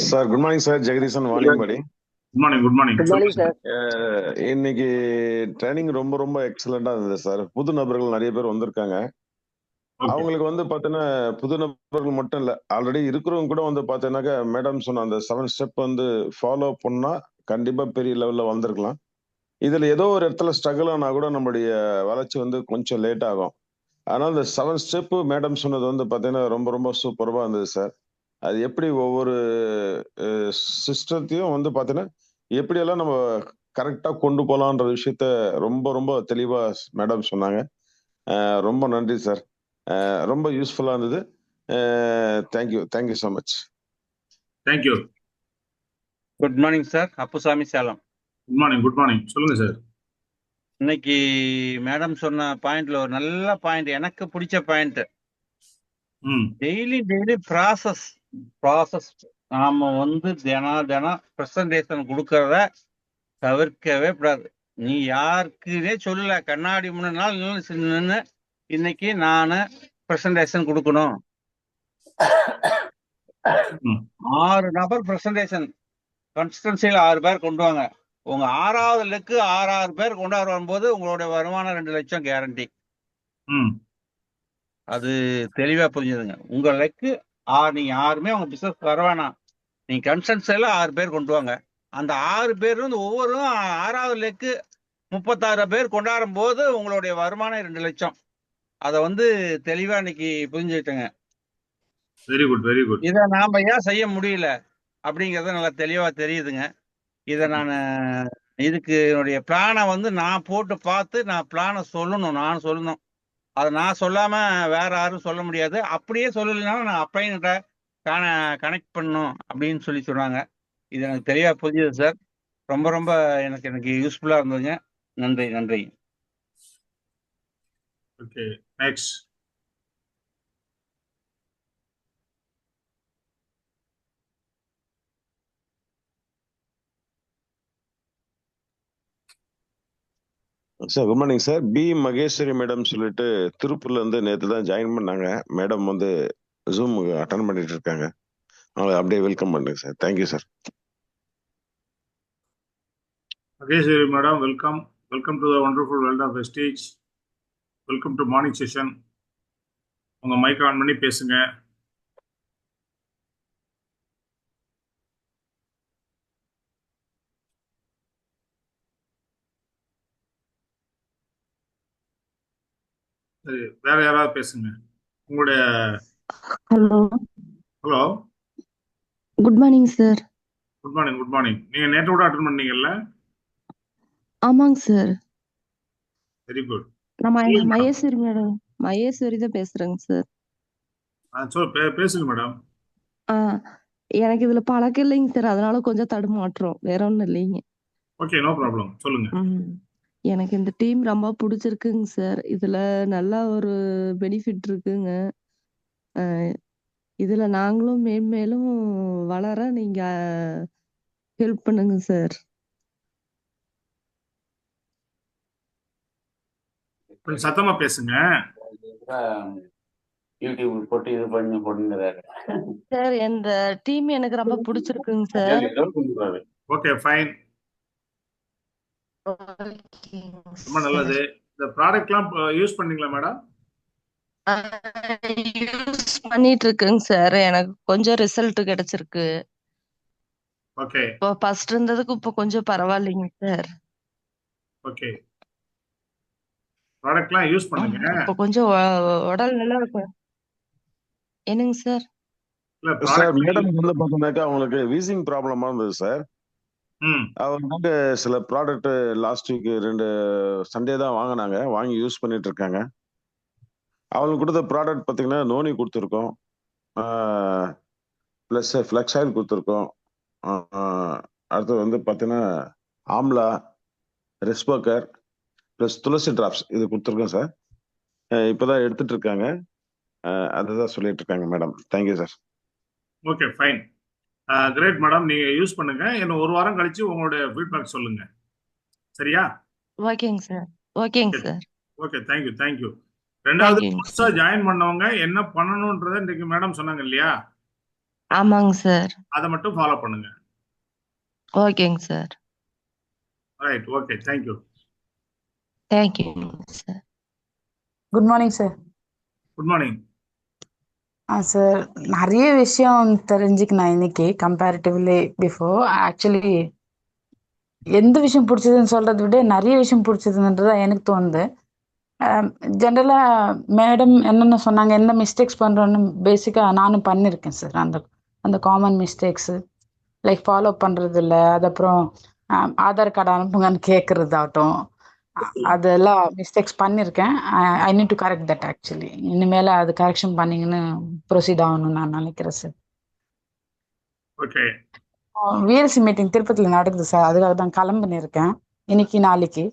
Sir good morning sir. Jagadeesan Vaniyambadi. Good morning. Good morning. Good morning sir. இன்னைக்கு training ரொம்ப ரொம்ப எக்ஸலண்டா இருந்தது சார். புது நபர்கள் நிறைய பேர் வந்திருக்காங்க. அவங்களுக்கு வந்து பாத்தீங்கன்னா புது நபர்கள் மட்டும் இல்ல, ஆல்ரெடி இருக்கிறவங்க கூட வந்து பாத்தீங்கன்னாக்கா மேடம் சொன்ன அந்த 7 ஸ்டெப் வந்து ஃபாலோ பண்ணா கண்டிப்பா பெரிய லெவல்ல வந்திருக்கலாம். இதுல ஏதோ ஒரு இடத்துல ஸ்ட்ரகிள் ஆனா கூட நம்மளுடைய வளர்ச்சி வந்து கொஞ்சம் லேட் ஆகும். ஆனா இந்த 7 ஸ்டெப் மேடம் சொன்னது வந்து பாத்தீங்கன்னா ரொம்ப ரொம்ப சூப்பர்வா இருந்தது சார். அது எப்படி ஒவ்வொரு சிஸ்டத்தையும் வந்து பாத்தீங்கன்னா எப்படியெல்லாம் நம்ம கரெக்டா கொண்டு போலான்ற விஷயத்த ரொம்ப ரொம்ப தெளிவா மேடம் சொன்னாங்க. ரொம்ப நன்றி சார். ரொம்ப யூஸ்ஃபுல்லா இருந்தது. Thank you so much. Thank you. Good morning sir. Appusamy Salem. Good morning. Good morning. சொல்லுங்க சார். இன்னைக்கு மேடம் சொன்ன பாயிண்ட்ல ஒரு நல்ல பாயிண்ட், எனக்கு பிடிச்ச பாயிண்ட். டெய்லி ப்ராசஸ் நாம வந்து தினம் பிரசன்டேஷன் கொடுக்கறத தவிர்க்கவே கூடாது. நீ யாருக்குன்னே சொல்லல, கண்ணாடி முன்னாடி நாள் நின்று இன்னைக்கு நானு பிரசன்டேஷன் கொடுக்கணும். 6 நபர் பிரசன்டேஷன் கன்ஸ்டன்சில 6 பேர் கொண்டு வாங்க. உங்க 6வது லெக்கு 6 பேர் கொண்டாடு வரும்போது உங்களுடைய வருமானம் 2 லட்சம் கேரண்டி. அது தெளிவா புரிஞ்சுதுங்க. உங்க லெக்கு நீங்க யாருமே உங்க பிசினஸ் வர வேணாம், நீங்க கன்ஸ்டன்சில 6 பேர் கொண்டு வாங்க. அந்த 6 பேர் வந்து ஒவ்வொருவரும் 6வது லெக்கு 36 பேர் கொண்டாடும் போது உங்களுடைய வருமானம் 2 லட்சம். அத வந்து தெளிவா இன்னைக்கு புரிஞ்சுக்கிட்டேங்க. Very good, very good. இத நாம ஏன் செய்ய முடியல அப்படிங்கறது நல்லா தெளிவா தெரியுதுங்க. இத இதுக்கு என்னுடைய பிளானை வந்து நான் போட்டு பார்த்து நான் பிளானை சொல்லணும், நான் சொல்லணும். அதை நான் சொல்லாம வேற யாரும் சொல்ல முடியாது. அப்படியே சொல்லலைனாலும் நான் அப்ளைன்கிட்ட கனெக்ட் பண்ணணும் அப்படின்னு சொன்னாங்க. இது எனக்கு தெளிவா புரியுது சார். ரொம்ப ரொம்ப எனக்கு யூஸ்ஃபுல்லா இருந்ததுங்க. நன்றி நன்றி. Okay, next. Sir good morning sir. P Maheswari madam சொல்லிட்டு திருப்பூர்ல இருந்து நேற்று தான் ஜாயின் பண்ணாங்க. மேடம் வந்து ஜூம் அட்டன் பண்ணிட்டு இருக்காங்க. அவங்களை அப்படியே வெல்கம் பண்ணுங்க sir. Thank you sir. Maheswari madam, welcome. Welcome to the wonderful world of wastage. Welcome to morning session. உங்க மைக் ஆன் பண்ணி பேசுங்க. சரி, வேற யாராவது பேசுங்க. உங்களுடைய hello hello. Good morning sir. Good morning. Good morning. நீங்க நேற்று கூட அட்டன் பண்ணீங்கல்ல? ஆமாங்க சார். Very good. நான் மகேஸ்வரி மேடம், மகேஸ்வரி தான் பேசுறேங்க சார். பேசுங்க மேடம். எனக்கு இதுல பழக்கம் இல்லைங்க சார், அதனால கொஞ்சம் தடுமாற்றம், வேற ஒண்ணும் இல்லைங்க. Okay, no problem. சொல்லுங்க. எனக்கு இந்த டீம் ரொம்ப பிடிச்சிருக்குங்க சார். இதுல நல்ல ஒரு பெனிஃபிட் இருக்குங்க. இதுல நாங்களும் மேன்மேலும் வளர நீங்க ஹெல்ப் பண்ணுங்க சார். கொஞ்சம் சத்தமா பேசுங்க. யூடியூப் போட்டு இது பண்ணி போட்டுங்கிறாரு சார். இந்த டீம் எனக்கு ரொம்ப பிடிச்சிருக்குங்க சார். Okay, fine. ரொம்ப நல்லது. இந்த ப்ராடக்ட்லாம் யூஸ் பண்ணீங்களா மேடம்? யூஸ் பண்ணிட்டு இருக்குங்க சார். எனக்கு கொஞ்சம் ரிசல்ட் கிடைச்சிருக்கு. ஓகே. இப்போ ஃபர்ஸ்ட் இருந்ததுக்கு இப்போ கொஞ்சம் பரவாயில்லைங்க சார். ஓகே, ப்ராடக்ட்லாம் யூஸ் பண்ணுங்க. இப்போ கொஞ்சம் உடல் நல்லா இருக்கு. என்னங்க சார்? சார் மேடம் வந்து பாத்தீங்கன்னாக்கா அவங்களுக்கு வீசிங் ப்ராப்ளமா இருந்தது சார். அவங்க வந்து சில ப்ராடக்ட் லாஸ்ட் வீக் 2 சண்டே தான் வாங்கினாங்க, வாங்கி யூஸ் பண்ணிட்டு இருக்காங்க. அவங்களுக்கு கொடுத்த ப்ராடக்ட் பார்த்தீங்கன்னா நோனி கொடுத்துருக்கோம், ப்ளஸ் ஃப்ளெக்ஸ் ஆயில் கொடுத்துருக்கோம். அடுத்தது வந்து பார்த்தீங்கன்னா ஆம்லா, ரெஸ்போக்கர் ப்ளஸ் துளசி டிராப்ஸ் இது கொடுத்துருக்கோம் சார். இப்போதான் எடுத்துட்டு இருக்காங்க. அதுதான் சொல்லிட்டு இருக்காங்க madam. Thank you sir. Okay, fine. Great madam. நீங்க யூஸ் பண்ணுங்க. இன்னும் 1 வாரம் கழிச்சு உங்களுடைய ஃபீட்பேக் சொல்லுங்க. சரியா? ஓகேங்க சார். ஓகேங்க சார். Okay, thank you. தேங்க்யூ. ரெண்டாவது புதுசா ஜாயின் பண்ணவங்க என்ன பண்ணணும்ன்றத இன்னைக்கு மேடம் சொன்னாங்க இல்லையா? ஆமாங்க சார். அதை மட்டும் ஃபாலோ பண்ணுங்க. ஓகேங்க சார். Right, okay, thank you. தேங்க்யூங்க sir. Good morning sir. Good morning. Sir, நிறைய விஷயம் தெரிஞ்சுக்கினேன் இன்னைக்கு கம்பேரிட்டிவ்லி பிஃபோர். ஆக்சுவலி எந்த விஷயம் பிடிச்சதுன்னு சொல்றதை விட நிறைய விஷயம் பிடிச்சதுன்றதா எனக்கு தோணுது. ஜென்ரலா மேடம் என்னென்ன சொன்னாங்க, எந்த மிஸ்டேக்ஸ் பண்றோன்னு பேசிக்கா நானும் பண்ணியிருக்கேன் சார். அந்த அந்த காமன் மிஸ்டேக்ஸ் லைக் ஃபாலோ பண்றது இல்லை, அது அப்புறம் ஆதார் கார்டு அனுப்புங்கன்னு கேட்கறதாகட்டும், அதெல்லாம் மிஸ்டேக்ஸ் பண்ணியிருக்கேன். I need to correct that. Actually இனிமேல அது கரெக்ஷன் பண்ணீங்கன்னு ப்ரொசீட் ஆகணும்னு நான் நினைக்கிறேன் சார். ஓகே. விஎல்சி மீட்டிங் திருப்பதியில் நடக்குது சார், அதுக்காக தான் கிளம்புன்னு இருக்கேன் இன்னைக்கு நாளைக்கு.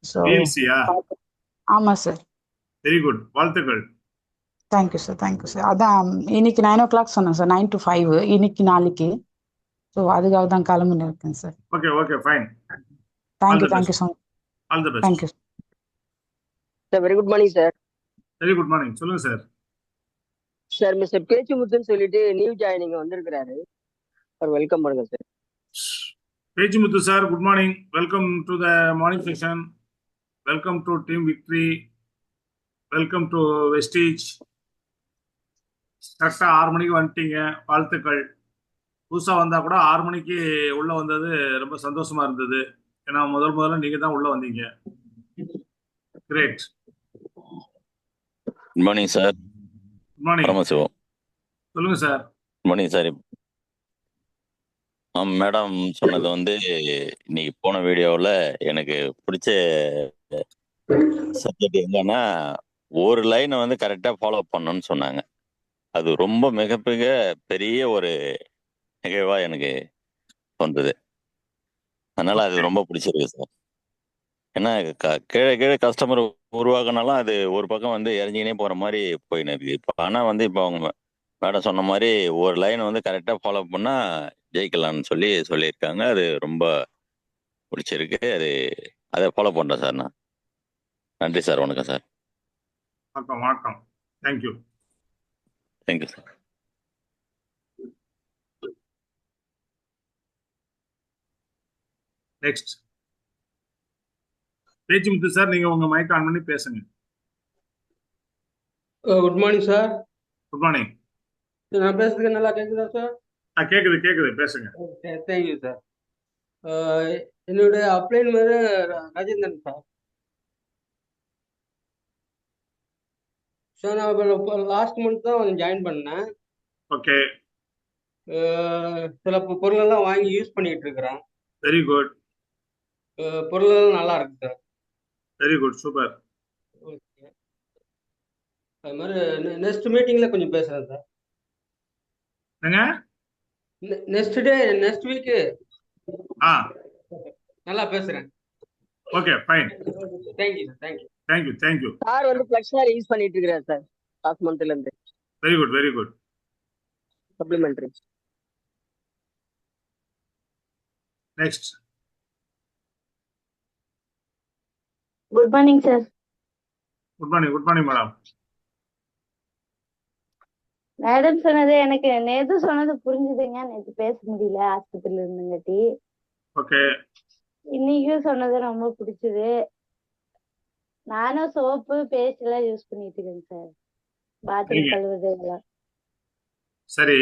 ஸோ பிஎல்சியா? ஆமா சார். வெரி குட், வாழ்த்துக்கள். Thank you sir, thank you sir. அதான் இன்னைக்கு 9 o'clock சொன்னேன் சார், 9 to 5 இன்னைக்கு நாளைக்கு. ஸோ அதுக்காக தான் கிளம்புன்னு இருக்கேன் sir. Okay, okay, fine. Thank you, thank you so much. All the best. Thank you sir. Very good morning sir. Very good morning. சொல்லுங்க சார். சார், மிஸ்டர் பேச்சுமுத்துன்னு சொல்லிட்டு நியூ ஜாயினிங் வந்திருக்கிறாரு. சார் வெல்கம் பண்ணுங்க sir. Pechumuthu sir, good morning. Welcome to the morning session. Welcome to team victory. Welcome to Vestige. கரெக்டாக 6 மணிக்கு வந்துட்டீங்க, வாழ்த்துக்கள். புதுசாக வந்தால் கூட 6 மணிக்கு உள்ளே வந்தது ரொம்ப சந்தோஷமா இருந்தது. ஏன்னா முதல்ல நீங்கள் தான் உள்ளே வந்தீங்க. Great. Good morning sir. Good morning. Paramasivam. சொல்லுங்க sir. Good morning sir. Madam சொன்னது வந்து இன்னைக்கு போன வீடியோவில் எனக்கு பிடிச்ச சப்ஜெக்ட் என்னன்னா, ஒரு லைனை வந்து கரெக்டாக ஃபாலோ பண்ணணும்னு சொன்னாங்க. அது ரொம்ப மிகப்பெரிய பெரிய ஒரு நிகழ்வாக எனக்கு தோன்றுது. அதனால அது ரொம்ப பிடிச்சிருக்கு சார். ஏன்னா கீழே கீழே கஸ்டமர் உருவாக்கினாலும் அது ஒரு பக்கம் வந்து இறங்கினே போகிற மாதிரி போயின்னு இருக்கு. இப்போ ஆனால் வந்து இப்போ அவங்க மேடம் சொன்ன மாதிரி ஒரு லைன் வந்து கரெக்டாக ஃபாலோ பண்ணால் ஜெயிக்கலாம்னு சொல்லியிருக்காங்க. அது ரொம்ப பிடிச்சிருக்கு. அதை ஃபாலோ பண்ணுறேன் சார் நான். நன்றி சார். வணக்கம் சார். வணக்கம், வணக்கம். Thank you. Thank you sir. Next Pechumuthu sir, நீங்கள் உங்கள் மைக் ஆன் பண்ணி பேசுங்க. Good morning sir. Good morning. நான் பேசுறதுக்கு நல்லா கேட்குதா சார்? கேட்குது, பேசுங்க. Okay, thank you sir. என்னுடைய அப்ளைன் பேர் ராஜேந்திரன் சார். சார், நான் இப்போ லாஸ்ட் மந்த் தான் ஜாயின் பண்ணேன். ஓகே. சில பொருளெல்லாம் வாங்கி யூஸ் பண்ணிட்டு இருக்கிறேன். Very good. பொருளெல்லாம் நல்லா இருக்கு sir. Very good, super. Okay, அது மாதிரி நெக்ஸ்ட் மீட்டிங்கில் கொஞ்சம் பேசுகிறேன் சார். என்னங்க? நெக்ஸ்ட் வீக்கு நல்லா பேசுகிறேன். Okay, fine. Thank you sir. Thank you. Thank you. Sir வந்து ஃபிளெக்ஸ்னார் யூஸ் பண்ணிட்டு இருக்கிறார் சார் லாஸ்ட் மந்த்ல இருந்து. Very good. Supplementary. Next. Good morning sir. Good morning madam. Madam சொன்னது எனக்கு நேத்து சொன்னது புரிஞ்சுதுங்க. நேத்து பேச முடியல, ஆஸ்பத்திரியில இருந்துங்கட்டி. ஓகே. இன்னைக்கும் சொன்னது ரொம்ப பிடிச்சது. நானும் சோப்பு பேஸ்ட் எல்லாம் யூஸ் பண்ணிட்டு இருக்கேன் சார். பாத்ரூம் கழுவுறது எல்லாம் சரி,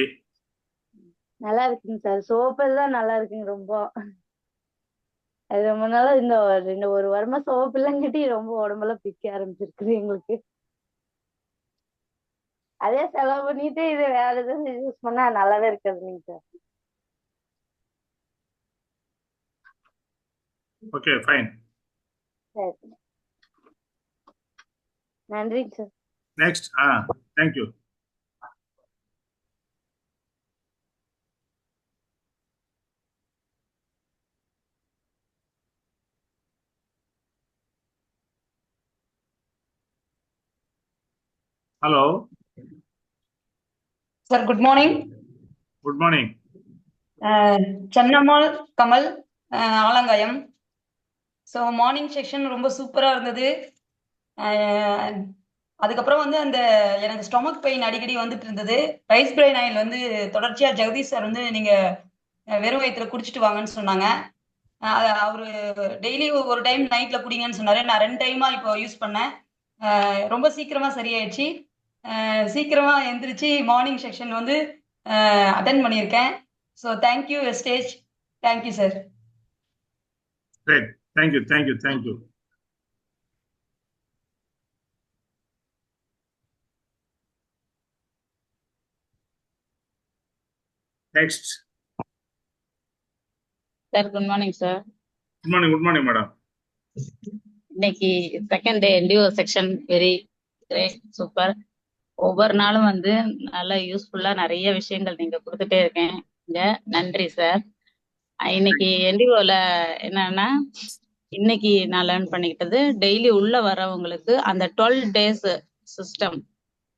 நல்லா இருக்குங்க சார். சோப்பு தான் நல்லா இருக்குங்க ரொம்ப. அது ரொம்ப நாளா இந்த ஒரு வாரமா சோப்பு இல்லைங்கட்டி ரொம்ப உடம்பெல்லாம் பிக்க ஆரம்பிச்சிருக்குது எங்களுக்கு. அதே செலவு பண்ணிட்டு இது வேற எதுவும் யூஸ் பண்ணா நல்லாவே இருக்காதுங்க சார். Okay, fine. சரி, நன்றிங்க sir. Next. Thank you. Hello sir. Good morning. Good morning. Chennammal Kamal, Alangayam. So morning section ரொம்ப சூப்பராக இருந்தது. அதுக்கப்புறம் வந்து அந்த எனக்கு ஸ்டொமக் பெயின் அடிக்கடி வந்துட்டு இருந்தது. ரைஸ் பிரெயின் ஆயில் வந்து தொடர்ச்சியா ஜெகதீஷ் சார் வந்து நீங்க வெறும் வயித்துல குடிச்சிட்டு வாங்கன்னு சொன்னாங்க. அவரு டெய்லி ஒரு டைம் நைட்ல குடிங்கன்னு சொன்னாரு. நான் 2 டைமா இப்போ யூஸ் பண்ணேன். ரொம்ப சீக்கிரமா சரியாயிடுச்சு. சீக்கிரமா எந்திரிச்சு மார்னிங் செக்ஷன் வந்து அட்டென்ட் பண்ணியிருக்கேன். So thank you stage. Thank you sir. Great. Thank you, thank you, thank you. Next. Sir good morning sir. Good morning, madam. இன்னைக்கு second day NDO section very great super. ஒவ்வொரு நாளும் வந்து நல்லா யூஸ்ஃபுல்லா நிறைய விஷயங்கள் நீங்க கொடுத்துட்டே இருக்கீங்க. நன்றி சார். இன்னைக்கு என்டிஓல என்னன்னா, இன்னைக்கு நான் லேர்ன் பண்ணிக்கிட்டது டெய்லி உள்ள வரவங்களுக்கு அந்த 12 days சிஸ்டம்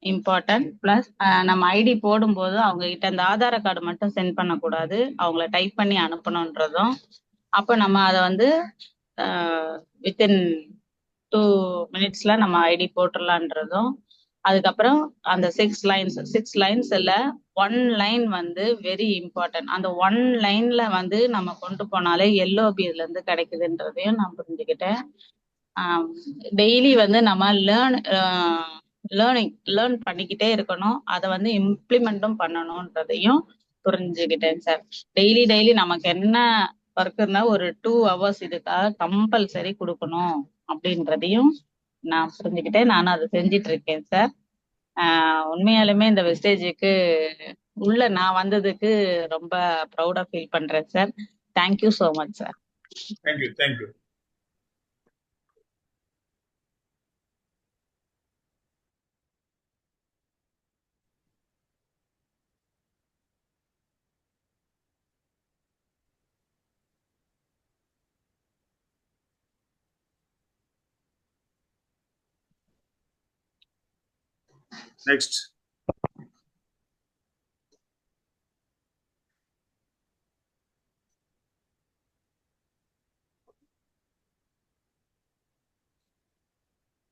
இம்பார்ட்டன்ட். பிளஸ் நம்ம ஐடி போடும்போது அவங்க கிட்ட அந்த ஆதார கார்டு மட்டும் சென்ட் பண்ணக்கூடாது, அவங்கள டைப் பண்ணி அனுப்பணுன்றதும். அப்போ நம்ம அதை வந்து வித்தின் 2 minutes நம்ம ஐடி போட்டுடலான்றதும். அதுக்கப்புறம் அந்த 6 லைன்ஸ்ல 1 லைன் வந்து வெரி இம்பார்ட்டன்ட். அந்த 1 லைன்ல வந்து நம்ம கொண்டு போனாலே LOB இதுல இருந்து கிடைக்குதுன்றதையும் நான் புரிஞ்சுக்கிட்டேன். டெய்லி வந்து நம்ம லேர்ன் பண்ணிக்கிட்டே இருக்கணும், அதை வந்து இம்ப்ளிமெண்ட்டும் பண்ணணும்ன்றதையும் புரிஞ்சுக்கிட்டேன் சார். டெய்லி நமக்கு என்ன ஒர்க் இருந்தா ஒரு 2 hours இதுக்காக கம்பல்சரி கொடுக்கணும் அப்படின்றதையும் நான் புரிஞ்சுக்கிட்டேன். நானும் அதை செஞ்சிட்டு இருக்கேன் சார். உண்மையாலுமே இந்த வெஸ்டேஜுக்கு உள்ள நான் வந்ததுக்கு ரொம்ப ப்ரௌடா ஃபீல் பண்றேன் sir. Thank you so much sir. Thank you, thank you. Next.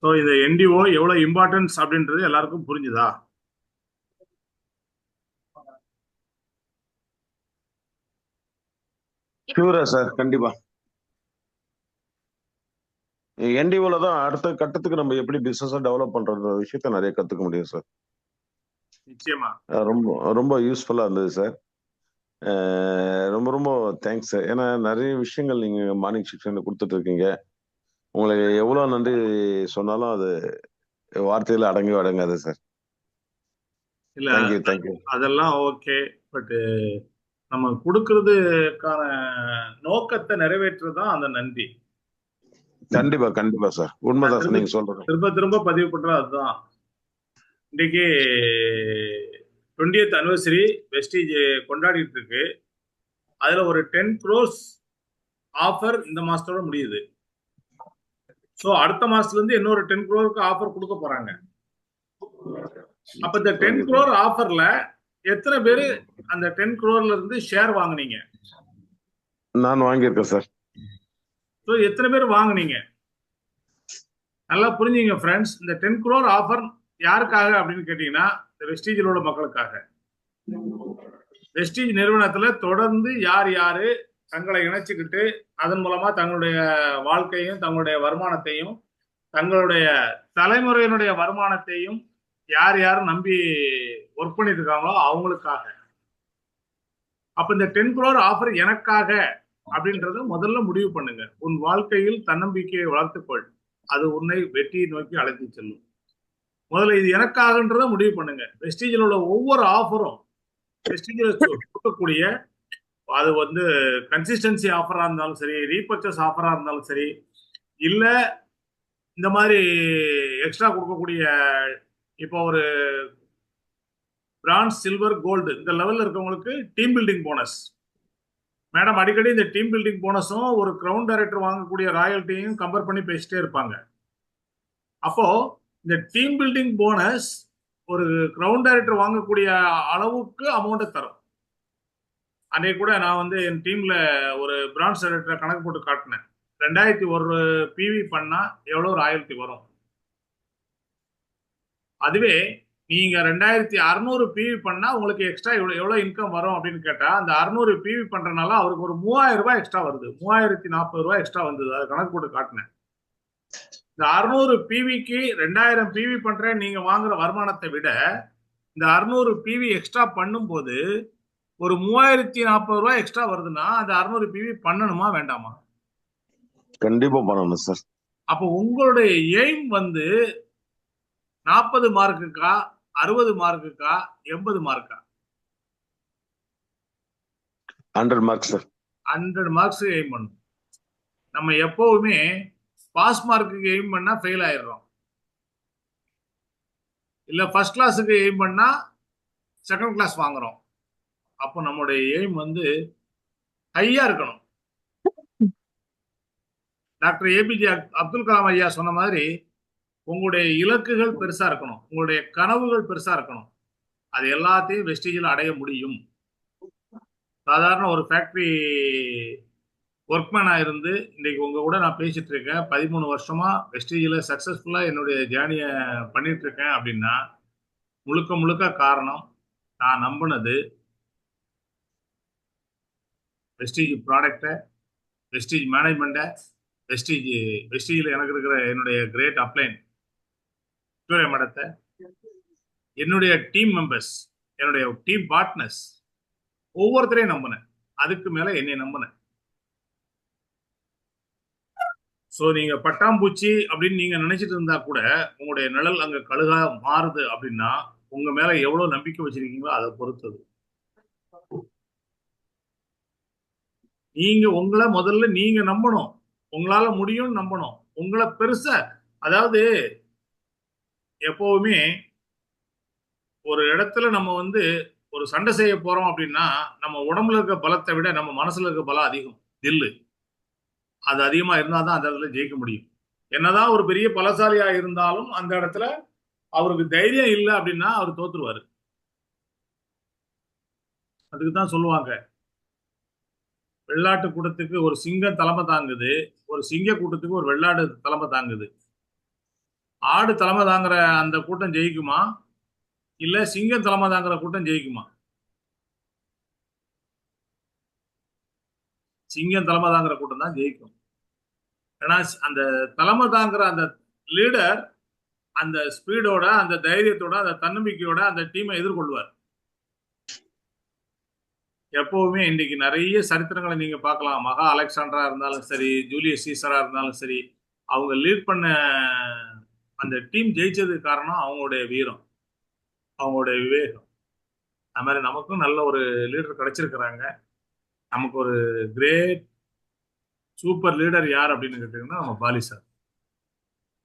So இந்த என்டிஓ எவ்வளவு இம்பார்ட்டன்ஸ் அப்படின்றது எல்லாருக்கும் புரிஞ்சுதா? ஷூரா சார், கண்டிப்பா. என்டிஓல தான் அடுத்த கட்டத்துக்கு நம்ம எப்படி பிசினஸா டெவலப் பண்ற விஷயத்த நிறைய கத்துக்க முடியும் சார். நிச்சயமா. ரொம்ப ரொம்ப யூஸ்ஃபுல்லா இருந்தது சார். ரொம்ப ரொம்ப தேங்க்ஸ் சார். ஏன்னா நிறைய விஷயங்கள் நீங்க மார்னிங் செக்ஷன்ல கொடுத்துட்டு இருக்கீங்க. உங்களுக்கு எவ்வளவு நன்றி சொன்னாலும் அது வார்த்தையில அடங்காது சார். இல்ல தேங்க்யூ தேங்க்யூ. அதெல்லாம் ஓகே. பட் நம்ம கொடுக்கறதுக்கான நோக்கத்தை நிறைவேற்றுறதுதான் அந்த நன்றி. கண்டிப்பா கண்டிப்பா சார், உண்மைதான் சார் நீங்க சொல்றது. திரும்ப பதிவு பண்றது அதுதான். இன்னைக்கு 20th anniversary வெஸ்டீஜ் கொண்டாடிட்டு இருக்கு. அதுல ஒரு 10 crores ஆஃபர் இந்த மாசத்தோட முடியுது. சோ அடுத்த மாசத்துல இருந்து இன்னொரு 10 crore ஆஃபர் கொடுக்க போறாங்க. அப்ப இந்த 10 crore ஆஃபர்ல எத்தனை பேரு அந்த 10 crore இருந்து ஷேர் வாங்குனீங்க? நான் வாங்கியிருக்கேன் சார். சோ எத்தனை பேர் வாங்குனீங்க? நல்லா புரிஞ்சுங்க ஃப்ரெண்ட்ஸ். இந்த 10 crore ஆஃபர் யாருக்காக அப்படின்னு கேட்டீங்கன்னா, இந்த வெஸ்டீஜில் உள்ள மக்களுக்காக. வெஸ்டீஜ் நிறுவனத்துல தொடர்ந்து யாரு தங்களை இணைச்சுக்கிட்டு அதன் மூலமா தங்களுடைய வாழ்க்கையும் தங்களுடைய வருமானத்தையும் தங்களுடைய தலைமுறையினுடைய வருமானத்தையும் யார் நம்பி ஒர்க் பண்ணிட்டு இருக்காங்களோ அவங்களுக்காக. அப்ப இந்த 10 crore ஆஃபர் எனக்காக அப்படின்றத முதல்ல முடிவு பண்ணுங்க. உன் வாழ்க்கையில் தன்னம்பிக்கையை வளர்த்துக்கொள், அது உன்னை வெற்றியை நோக்கி அழைத்து செல்லும். முதல்ல இது எனக்காகன்றத முடிவு பண்ணுங்க. வெஸ்டீஜில் உள்ள ஒவ்வொரு ஆஃபரும் வெஸ்டீஜில் கொடுக்கக்கூடிய, அது வந்து கன்சிஸ்டன்சி ஆஃபரா இருந்தாலும் சரி, ரீபர்ச்சேஸ் ஆஃபரா இருந்தாலும் சரி, இல்ல இந்த மாதிரி எக்ஸ்ட்ரா கொடுக்கக்கூடிய, இப்போ ஒரு பிரான்ஸ், சில்வர், கோல்டு இந்த லெவல்ல இருக்கவங்களுக்கு டீம் பில்டிங் போனஸ். மேடம் அடிக்கடி இந்த டீம் பில்டிங் போனஸும் ஒரு கிரவுண்ட் டைரக்டர் வாங்கக்கூடிய ராயல்ட்டியும் கம்பேர் பண்ணி பேசிட்டே இருப்பாங்க. அப்போ இந்த டீம் பில்டிங் போனஸ் ஒரு கிரவுண்ட் டைரக்டர் வாங்கக்கூடிய அளவுக்கு அமௌண்ட்டை தரும். அன்னைக்கு கூட நான் வந்து என் டீம்ல ஒரு பிரான்ச் டைரக்டரை கணக்கு போட்டு காட்டினேன். 2001 PV பண்ணா எவ்வளவு ராயல்ட்டி வரும். அதுவே நீங்க 2600 பிவி பண்ணா உங்களுக்கு எக்ஸ்ட்ரா எவ்வளவு இன்கம் வரும் அப்படின்னு கேட்டா, அந்த 600 பிவி பண்றதுனால அவருக்கு ஒரு 3000 ரூபாய் எக்ஸ்ட்ரா வருது. 3040 ரூபாய் எக்ஸ்ட்ரா வந்தது. அதை கணக்கு போட்டு காட்டினேன். இந்த 600 பிவிக்கு 2000 பிவி பண்ற நீங்க வாங்குற வருமானத்தை விட இந்த 600 பிவி எக்ஸ்ட்ரா பண்ணும்போது ஒரு 3040 ரூபாய் எக்ஸ்ட்ரா வருதுன்னா அந்த 600 பிவி பண்ணணுமா வேண்டாமா? கண்டிப்பா பண்ணணும் சார். அப்போ உங்களுடைய எய்ம் வந்து 40 மார்க்குக்கா, 60 மார்க்குக்கா, 80 மார்க்கா? 100 மார்க்ஸ் சார். 100 மார்க்ஸ் எய்ம் பண்ணணும். நம்ம எப்பவுமே பாஸ் மார்க்குக்கு எய்ம் பண்ணா ஃபெயில் ஆயிடுறோம். இல்ல ஃபர்ஸ்ட் கிளாஸுக்கு எய்ம் பண்ணா செகண்ட் கிளாஸ் வாங்குறோம். அப்போ நம்மளுடைய எய்ம் வந்து ஹையா இருக்கணும். டாக்டர் ஏபிஜே அப்துல் கலாம் ஐயா சொன்ன மாதிரி உங்களுடைய இலக்குகள் பெருசா இருக்கணும், உங்களுடைய கனவுகள் பெருசா இருக்கணும். அது எல்லாத்தையும் வெஸ்டீஜில் அடைய முடியும். சாதாரண ஒரு ஃபேக்டரி ஒர்க்மேனா இருந்து இன்னைக்கு உங்க கூட நான் பேசிட்டு இருக்கேன். 13 வருஷமா வெஸ்டீஜில் சக்சஸ்ஃபுல்லா என்னுடைய ஜேர்னியை பண்ணிட்டு இருக்கேன் அப்படின்னா முழுக்க முழுக்க காரணம் நான் நம்பினது வெஸ்டீஜ் ப்ராடக்டை, வெஸ்டீஜ் மேனேஜ்மெண்ட்டை, வெஸ்டீஜில் எனக்கு இருக்கிற என்னுடைய கிரேட் அப்ளைன் விக்டோரியா மேடத்தை, என்னுடைய டீம் மெம்பர்ஸ், என்னுடைய டீம் பார்ட்னர்ஸ் ஒவ்வொருத்தரையும் நம்பினேன். அதுக்கு மேல என்னை நம்பினேன். ஸோ நீங்க பட்டாம்பூச்சி அப்படின்னு நீங்க நினைச்சிட்டு இருந்தா கூட உங்களுடைய நிழல் அங்க கழுகா மாறுது அப்படின்னா உங்க மேல எவ்வளவு நம்பிக்கை வச்சிருக்கீங்களோ அதை பொறுத்தது. நீங்க உங்களை முதல்ல நீங்க நம்பணும், உங்களால முடியும்னு நம்பணும், உங்களை பெருசா. அதாவது எப்பவுமே ஒரு இடத்துல நம்ம வந்து ஒரு சண்டை செய்ய போறோம் அப்படின்னா நம்ம உடம்புல இருக்க பலத்தை விட நம்ம மனசுல இருக்க பலம் அதிகம். தில்லு அது அதிகமா இருந்தாதான் அந்த இடத்துல ஜெயிக்க முடியும். என்னதான் ஒரு பெரிய பலசாலியா இருந்தாலும் அந்த இடத்துல அவருக்கு தைரியம் இல்லை அப்படின்னா அவர் தோத்துருவாரு. அதுக்கு தான் சொல்லுவாங்க, வெள்ளாட்டு கூட்டத்துக்கு ஒரு சிங்கம் தலைமை தாங்குது, ஒரு சிங்க கூட்டத்துக்கு ஒரு வெள்ளாடு தலைமை தாங்குது. ஆடு தலைமை தாங்குற அந்த கூட்டம் ஜெயிக்குமா, இல்ல சிங்கம் தலைமை தாங்குற கூட்டம் ஜெயிக்குமா? சிங்கம் தலைமை தாங்குற கூட்டம் தான் ஜெயிக்கும். ஏன்னா அந்த தலைமை தாங்குற அந்த லீடர் அந்த ஸ்பீடோட, அந்த தைரியத்தோட, அந்த தன்னம்பிக்கையோட அந்த டீமை எதிர்கொள்வார். எப்பவுமே இன்னைக்கு நிறைய சரித்திரங்களை நீங்க பார்க்கலாம். மகா அலெக்சாண்டரா இருந்தாலும் சரி, ஜூலியஸ் சீசரா இருந்தாலும் சரி, அவங்க லீட் பண்ண அந்த டீம் ஜெயிச்சதுக்கு காரணம் அவங்களுடைய வீரம், அவங்களுடைய விவேகம். அது மாதிரி நமக்கும் நல்ல ஒரு லீடர் கிடைச்சிருக்கிறாங்க. நமக்கு ஒரு கிரேட் சூப்பர் லீடர் யார் அப்படின்னு கேட்டீங்கன்னா நம்ம பாலி சார்.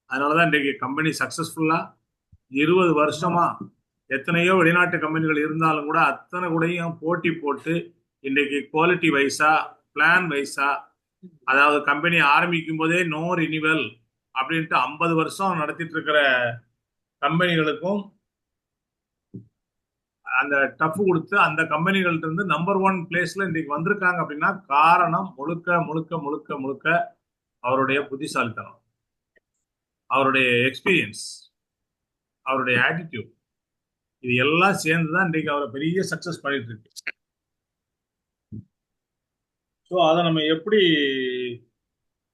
அதனாலதான் இன்றைக்கு கம்பெனி சக்சஸ்ஃபுல்லா 20 வருஷமா எத்தனையோ வெளிநாட்டு கம்பெனிகள் இருந்தாலும் கூட அத்தனை கூடயும் போட்டி போட்டு இன்றைக்கு குவாலிட்டி வைஸா, பிளான் வைஸா, அதாவது கம்பெனி ஆரம்பிக்கும் போதே நோ ரினிவல் அப்படின்ட்டு 50 வருஷம் நடத்திட்டு இருக்கிற கம்பெனிகளுக்கும் அந்த டஃப் கொடுத்து அந்த கம்பெனிகள்ட்ட இருந்து நம்பர் 1 பிளேஸ்ல இன்றைக்கு வந்திருக்காங்க அப்படின்னா காரணம் முழுக்க முழுக்க முழுக்க முழுக்க அவருடைய புத்திசாலித்தனம், அவருடைய எக்ஸ்பீரியன்ஸ், அவருடைய ஆட்டிடியூட், இது எல்லாம் சேர்ந்துதான் இன்றைக்கு அவரை பெரிய சக்சஸ் பண்ணிட்டு இருக்கு. ஸோ அதை நம்ம எப்படி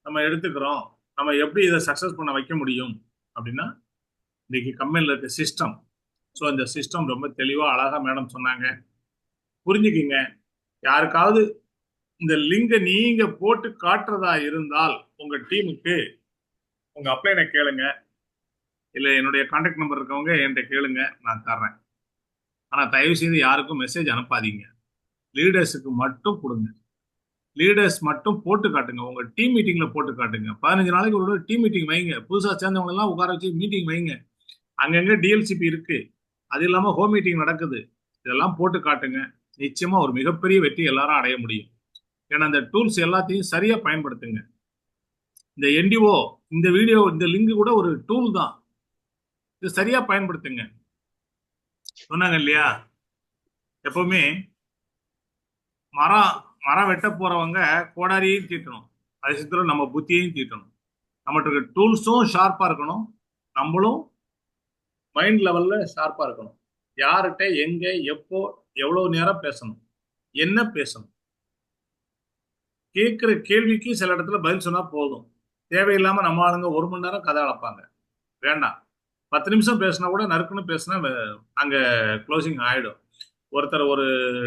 நம்ம எடுத்துக்கிறோம், நம்ம எப்படி இதை சக்சஸ் பண்ண வைக்க முடியும் அப்படின்னா இன்னைக்கு கம்பெனியில் இருக்க சிஸ்டம். ஸோ இந்த சிஸ்டம் ரொம்ப தெளிவாக அழகாக மேடம் சொன்னாங்க. புரிஞ்சுக்கிங்க. யாருக்காவது இந்த லிங்கை நீங்க போட்டு காட்டுறதா இருந்தால் உங்க டீமுக்கு உங்க அப்ளைனை கேளுங்க, இல்லை என்னுடைய கான்டாக்ட் நம்பர் இருக்கவங்க என்கிட்ட கேளுங்க, நான் தர்றேன். ஆனால் தயவு செய்து யாருக்கும் மெசேஜ் அனுப்பாதீங்க, லீடர்ஸுக்கு மட்டும் கொடுங்க. லீடர்ஸ் மட்டும் போட்டு காட்டுங்க, உங்க டீம் மீட்டிங்ல போட்டு காட்டுங்க. 15 நாளைக்கு ஒரு டீம் மீட்டிங் வைங்க, புதுசாக சேர்ந்தவங்க எல்லாம் உட்கார வச்சு மீட்டிங் வைங்க. அங்கங்க டிஎல்சிபி இருக்கு, அது இல்லாமல் ஹோம் மீட்டிங் நடக்குது, இதெல்லாம் போட்டு காட்டுங்க. நிச்சயமா ஒரு மிகப்பெரிய வெற்றி எல்லாரும் அடைய முடியும். ஏன்னா அந்த டூல்ஸ் எல்லாத்தையும் சரியா பயன்படுத்துங்க. இந்த என்டிஓ, இந்த வீடியோ, இந்த லிங்க் கூட ஒரு டூல் தான், இது சரியா பயன்படுத்துங்க. சொன்னாங்க இல்லையா, எப்பவுமே மரம் வெட்ட போறவங்க கோடாரியையும் தீட்டணும், அதே சமயத்தில் நம்ம புத்தியையும் தீட்டணும். நம்மகிட்ட இருக்க டூல்ஸும் ஷார்ப்பா இருக்கணும், நம்மளும் மைண்ட் லெவல்ல ஷார்ப்பா இருக்கணும். யார்கிட்ட எங்க எப்போ எவ்வளவு நேரம் பேசணும், என்ன பேசணும், கேட்கிற கேள்விக்கு சில இடத்துல பதில் சொன்னா போதும். தேவையில்லாம நம்ம ஆளுங்க 1 மணி நேரம் கதை அளப்பாங்க. வேண்டாம். 10 நிமிஷம் பேசினா கூட நறுக்குன்னு பேசினா அங்க க்ளோசிங் ஆயிடும். ஒருத்தர் ஒரு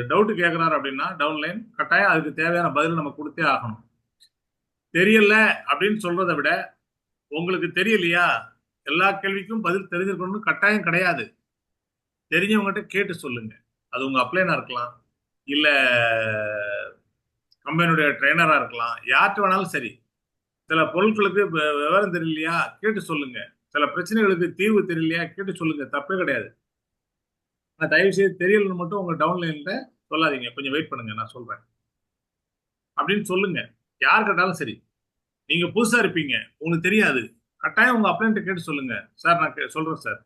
டவுட் கேட்கிறாரு அப்படின்னா டவுன்லைன் கட்டாயம் அதுக்கு தேவையான பதில் நம்ம கொடுத்தே ஆகணும். தெரியல அப்படின்னு சொல்றதை விட உங்களுக்கு தெரியலையா, எல்லா கேள்விக்கும் பதில் தெரிஞ்சிருக்கணும்னு கட்டாயம் கிடையாது. தெரிஞ்சவங்ககிட்ட கேட்டு சொல்லுங்க. அது உங்க அப்ளைனா இருக்கலாம், இல்ல கம்பெனியுடைய ட்ரெயினரா இருக்கலாம், யார்கிட்ட வேணாலும் சரி. சில பொருட்களுக்கு விவரம் தெரியலையா கேட்டு சொல்லுங்க. சில பிரச்சனைகளுக்கு தீர்வு தெரியலையா கேட்டு சொல்லுங்க. தப்பே கிடையாது. நான் தயவு செய்து தெரியலன்னு மட்டும் உங்க டவுன்லைன்ல சொல்லாதீங்க. கொஞ்சம் வெயிட் பண்ணுங்க, நான் சொல்றேன் அப்படின்னு சொல்லுங்க. யார் கேட்டாலும் சரி. நீங்க புதுசா இருப்பீங்க, உங்களுக்கு தெரியாது, கட்டாயம் உங்க அப்ளைன்ட்ட கேட்டு சொல்லுங்க. சார் நான் சொல்றேன் சார்,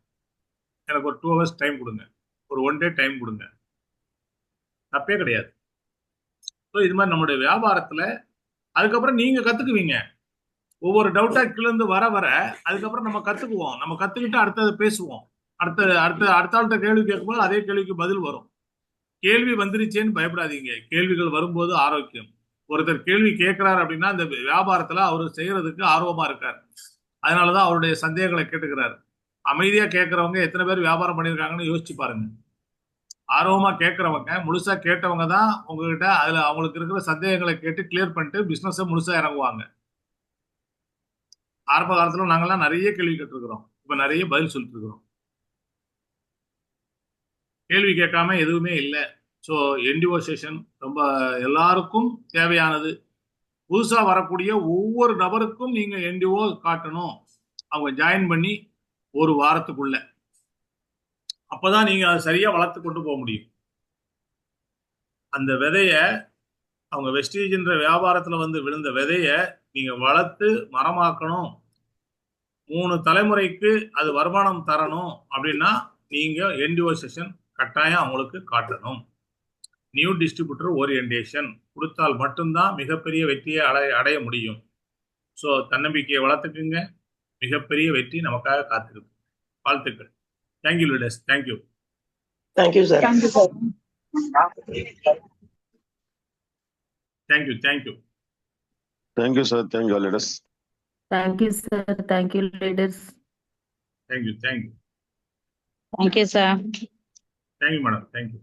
எனக்கு ஒரு 2 hours டைம் கொடுங்க, ஒரு 1 day டைம் கொடுங்க. தப்பே கிடையாது. ஸோ இது மாதிரி நம்மளுடைய வியாபாரத்துல அதுக்கப்புறம் நீங்க கத்துக்குவீங்க. ஒவ்வொரு டவுட்டா கீழேருந்து வர வர அதுக்கப்புறம் நம்ம கத்துக்குவோம். நம்ம கத்துக்கிட்டு அடுத்தது பேசுவோம். அடுத்த ஆள்கிட்ட கேள்வி கேட்கும்போது அதே கேள்விக்கு பதில் வரும். கேள்வி வந்துருச்சேன்னு பயப்படாதீங்க. கேள்விகள் வரும்போது ஆரோக்கியம். ஒருத்தர் கேள்வி கேட்கிறார் அப்படின்னா அந்த வியாபாரத்துல அவர் செய்யறதுக்கு ஆர்வமா இருக்கார். அதனாலதான் அவருடைய சந்தேகங்களை கேட்டுக்கிறாரு. அமைதியா கேட்கறவங்க எத்தனை பேர் வியாபாரம் பண்ணியிருக்காங்கன்னு யோசிச்சு பாருங்க. ஆர்வமா கேட்கறவங்க, முழுசா கேட்டவங்க தான் உங்ககிட்ட அதுல அவங்களுக்கு இருக்கிற சந்தேகங்களை கேட்டு கிளியர் பண்ணிட்டு பிசினஸை முழுசா இறங்குவாங்க. ஆரம்ப காலத்துல நாங்கெல்லாம் நிறைய கேள்வி கேட்டிருக்கிறோம். இப்ப நிறைய பதில் சொல்லிட்டு இருக்கிறோம். கேள்வி கேட்காம எதுவுமே இல்லை. ஸோ என்டிஓ செஷன் ரொம்ப எல்லாருக்கும் தேவையானது. புதுசா வரக்கூடிய ஒவ்வொரு நபருக்கும் நீங்க என்டிஓ காட்டணும். அவங்க ஜாயின் பண்ணி 1 வாரத்துக்குள்ள. அப்பதான் நீங்க அதை சரியா வளர்த்து கொண்டு போக முடியும். அந்த விதைய அவங்க வெஸ்டீஜ்ன்ற வியாபாரத்துல வந்து விழுந்த விதைய நீங்க வளர்த்து மரமாக்கணும். 3 தலைமுறைக்கு அது வருமானம் தரணும் அப்படின்னா நீங்க என்டிஓ செஷன் கட்டாயம் அவங்களுக்கு காட்டணும். நியூ டிஸ்ட்ரிபியூட்டர் ஓரியன்டேஷன் கொடுத்தால் மட்டும்தான் மிகப்பெரிய வெற்றியை அடைய முடியும். ஸோ தன்னம்பிக்கையை வளர்த்துக்குங்க. மிகப்பெரிய வெற்றி நமக்காக காத்திருக்கு. வாழ்த்துக்கள். Thank you leaders. Thank you. Thank you sir. Thank you. Thank you. Thank you sir. Thank you leaders. Thank you, sir. Thank you, leaders. Thank you. Thank you, sir. Thank you madam. Thank you.